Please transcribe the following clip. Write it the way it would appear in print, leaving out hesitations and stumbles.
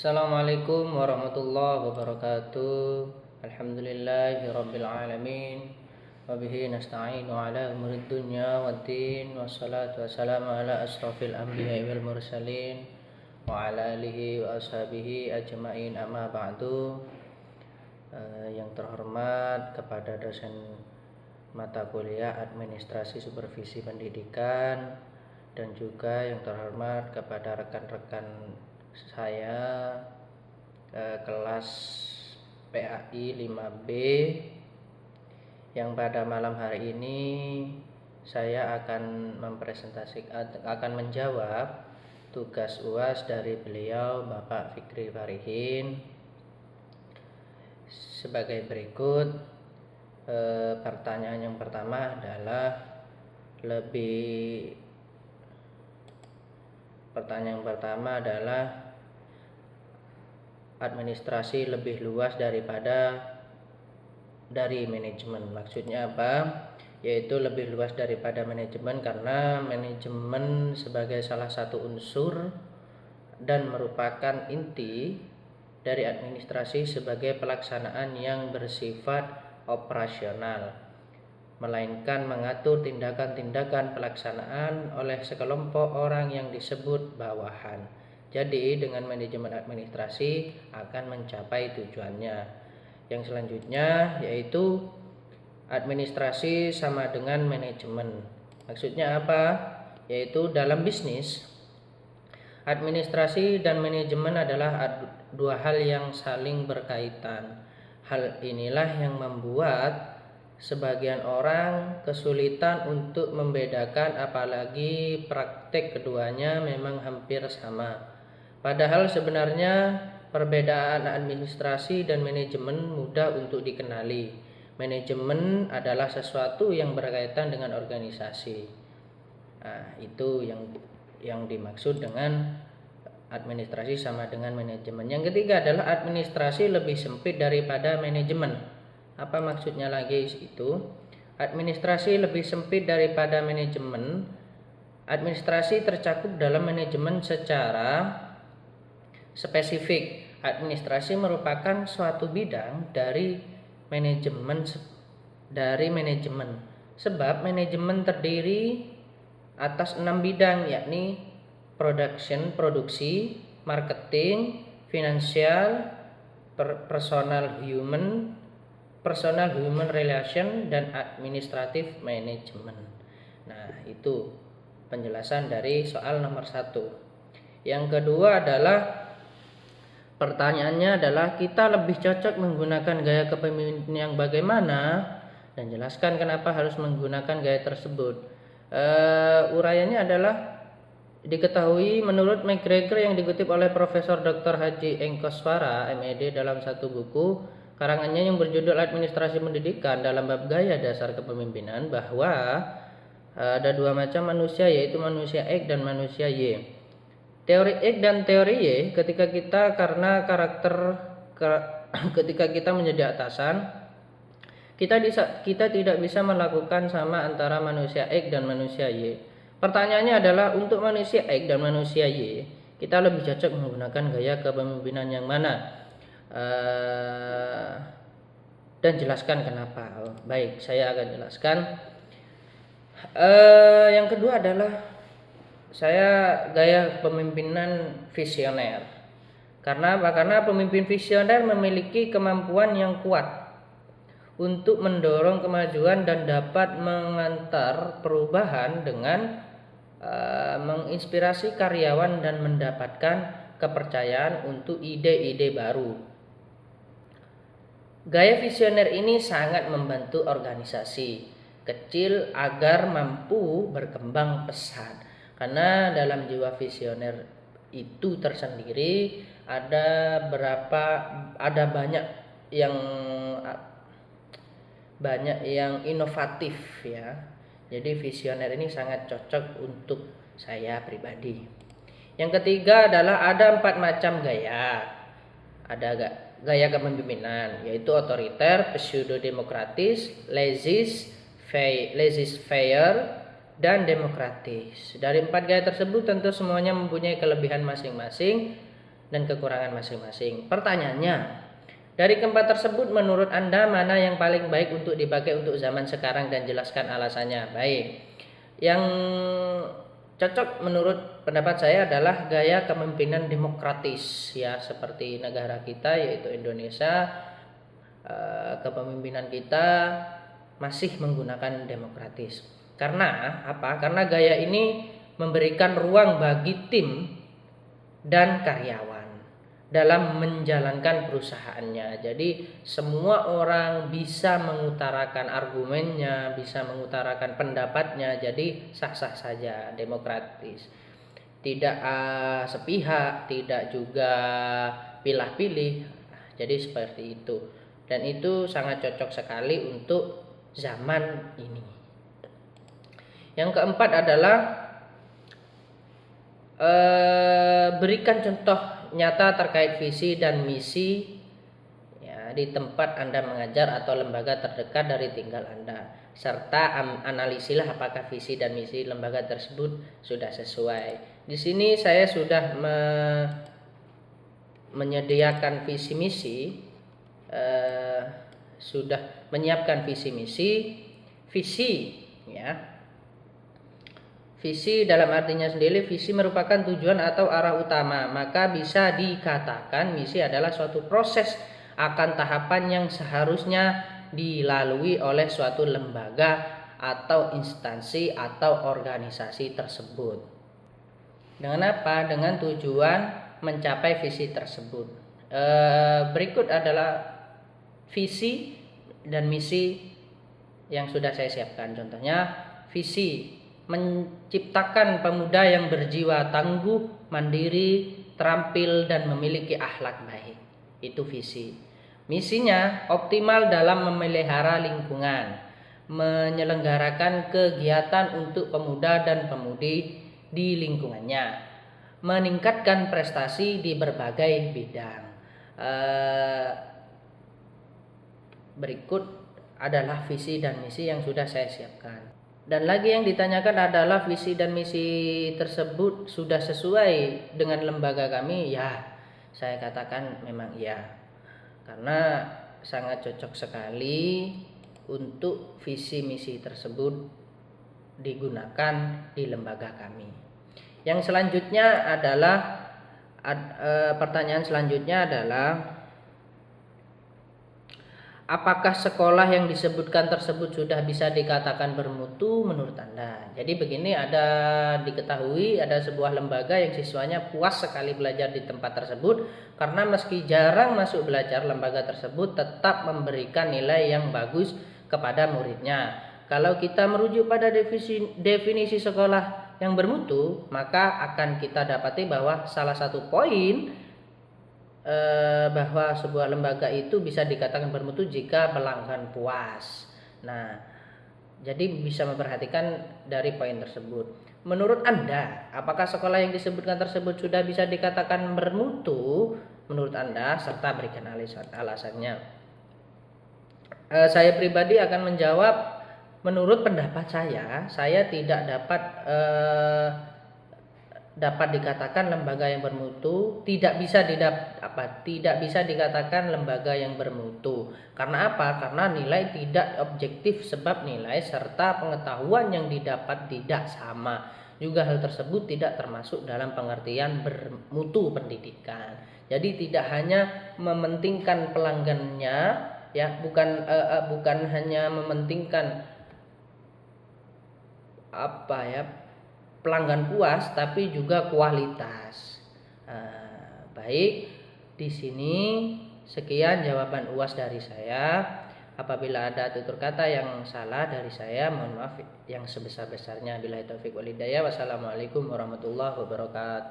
Assalamualaikum warahmatullahi wabarakatuh. Alhamdulillahirabbil alamin. Wa bihi nasta'inu ala umurid dunya waddin. Wassalatu wassalamu ala asrofil anbiya'i wal mursalin wa ala alihi wa ashabihi ajma'in, amma ba'du. Yang terhormat kepada dosen mata kuliah Administrasi Supervisi Pendidikan, dan juga yang terhormat kepada rekan-rekan saya kelas PAI 5B, yang pada malam hari ini saya akan menjawab tugas UAS dari beliau Bapak Fikri Farihin sebagai berikut. Pertanyaan yang pertama adalah administrasi lebih luas dari manajemen. Maksudnya apa? Yaitu lebih luas daripada manajemen karena manajemen sebagai salah satu unsur dan merupakan inti dari administrasi sebagai pelaksanaan yang bersifat operasional, melainkan mengatur tindakan-tindakan pelaksanaan oleh sekelompok orang yang disebut bawahan. Jadi dengan manajemen administrasi akan mencapai tujuannya. Yang selanjutnya yaitu administrasi sama dengan manajemen. Maksudnya apa? Yaitu dalam bisnis, administrasi dan manajemen adalah dua hal yang saling berkaitan. Hal inilah yang membuat sebagian orang kesulitan untuk membedakan, apalagi praktek keduanya memang hampir sama. Padahal sebenarnya perbedaan administrasi dan manajemen mudah untuk dikenali. Manajemen adalah sesuatu yang berkaitan dengan organisasi. Nah, itu yang dimaksud dengan administrasi sama dengan manajemen. Yang ketiga adalah administrasi lebih sempit daripada manajemen. Apa maksudnya lagi itu? Administrasi lebih sempit daripada manajemen. Administrasi tercakup dalam manajemen secara spesifik. Administrasi merupakan suatu bidang dari manajemen sebab manajemen terdiri atas 6 bidang, yakni produksi, marketing, finansial, personal human relation, dan administratif management. Nah, itu penjelasan dari soal nomor 1. Yang kedua adalah, pertanyaannya adalah, kita lebih cocok menggunakan gaya kepemimpinan yang bagaimana, dan jelaskan kenapa harus menggunakan gaya tersebut. Urayanya adalah, diketahui menurut McGregor yang dikutip oleh Profesor Dr. Haji Engkoswara MED dalam satu buku karangannya yang berjudul Administrasi Pendidikan dalam bab gaya dasar kepemimpinan, bahwa ada dua macam manusia, yaitu manusia X dan manusia Y. Teori X dan teori Y, ketika kita menjadi atasan, kita tidak bisa melakukan sama antara manusia X dan manusia Y. Pertanyaannya adalah, untuk manusia X dan manusia Y, kita lebih cocok menggunakan gaya kepemimpinan yang mana? Dan jelaskan kenapa. Baik, saya akan jelaskan. Yang kedua adalah, saya gaya kepemimpinan visioner. Karena apa? Karena pemimpin visioner memiliki kemampuan yang kuat untuk mendorong kemajuan dan dapat mengantar perubahan dengan menginspirasi karyawan dan mendapatkan kepercayaan untuk ide-ide baru. Gaya visioner ini sangat membantu organisasi kecil agar mampu berkembang pesat. Karena dalam jiwa visioner itu tersendiri ada banyak yang inovatif ya. Jadi visioner ini sangat cocok untuk saya pribadi. Yang ketiga adalah, ada 4 macam gaya. Ada gaya kepemimpinan, yaitu otoriter, pseudo-demokratis, laissez-faire, dan demokratis. Dari 4 gaya tersebut tentu semuanya mempunyai kelebihan masing-masing dan kekurangan masing-masing. Pertanyaannya, dari keempat tersebut menurut Anda mana yang paling baik untuk dipakai untuk zaman sekarang dan jelaskan alasannya. Baik. Yang cocok menurut pendapat saya adalah gaya kepemimpinan demokratis ya, seperti negara kita yaitu Indonesia. Kepemimpinan kita masih menggunakan demokratis. Karena apa? Karena gaya ini memberikan ruang bagi tim dan karyawan dalam menjalankan perusahaannya. Jadi semua orang bisa mengutarakan argumennya, bisa mengutarakan pendapatnya. Jadi sah-sah saja, demokratis. Tidak sepihak, tidak juga pilih-pilih. Jadi seperti itu. Dan itu sangat cocok sekali untuk zaman ini. Yang keempat adalah berikan contoh nyata terkait visi dan misi ya, di tempat Anda mengajar atau lembaga terdekat dari tinggal Anda, serta analisilah apakah visi dan misi lembaga tersebut sudah sesuai. Di sini saya sudah menyediakan visi misi, sudah menyiapkan visi misi. Visi ya, visi dalam artinya sendiri, visi merupakan tujuan atau arah utama. Maka bisa dikatakan misi adalah suatu proses akan tahapan yang seharusnya dilalui oleh suatu lembaga atau instansi atau organisasi tersebut. Dengan apa? Dengan tujuan mencapai visi tersebut. Berikut adalah visi dan misi yang sudah saya siapkan. Contohnya, visi menciptakan pemuda yang berjiwa tangguh, mandiri, terampil, dan memiliki akhlak baik. Itu visi. Misinya optimal dalam memelihara lingkungan, menyelenggarakan kegiatan untuk pemuda dan pemudi di lingkungannya, meningkatkan prestasi di berbagai bidang. Berikut adalah visi dan misi yang sudah saya siapkan. Dan lagi yang ditanyakan adalah visi dan misi tersebut sudah sesuai dengan lembaga kami? Ya, saya katakan memang ya. Karena sangat cocok sekali untuk visi misi tersebut digunakan di lembaga kami. Yang selanjutnya adalah pertanyaan selanjutnya adalah, apakah sekolah yang disebutkan tersebut sudah bisa dikatakan bermutu menurut Anda? Jadi begini, diketahui ada sebuah lembaga yang siswanya puas sekali belajar di tempat tersebut, karena meski jarang masuk belajar, lembaga tersebut tetap memberikan nilai yang bagus kepada muridnya. Kalau kita merujuk pada definisi sekolah yang bermutu, maka akan kita dapati bahwa salah satu poin bahwa sebuah lembaga itu bisa dikatakan bermutu jika pelanggan puas. Nah, jadi bisa memperhatikan dari poin tersebut. Menurut Anda, apakah sekolah yang disebutkan tersebut sudah bisa dikatakan bermutu menurut Anda, serta berikan alasannya. Saya pribadi akan menjawab, menurut pendapat saya tidak dapat dikatakan lembaga yang bermutu, tidak bisa dikatakan lembaga yang bermutu. Karena apa? Karena nilai tidak objektif, sebab nilai serta pengetahuan yang didapat tidak sama. Juga hal tersebut tidak termasuk dalam pengertian bermutu pendidikan. Jadi tidak hanya mementingkan pelanggannya, ya, bukan hanya mementingkan pelanggan puas, tapi juga kualitas. Baik, di sini sekian jawaban UAS dari saya. Apabila ada tutur kata yang salah dari saya, mohon maaf yang sebesar-besarnya. Billahi taufiq wal hidayah. Wassalamualaikum warahmatullahi wabarakatuh.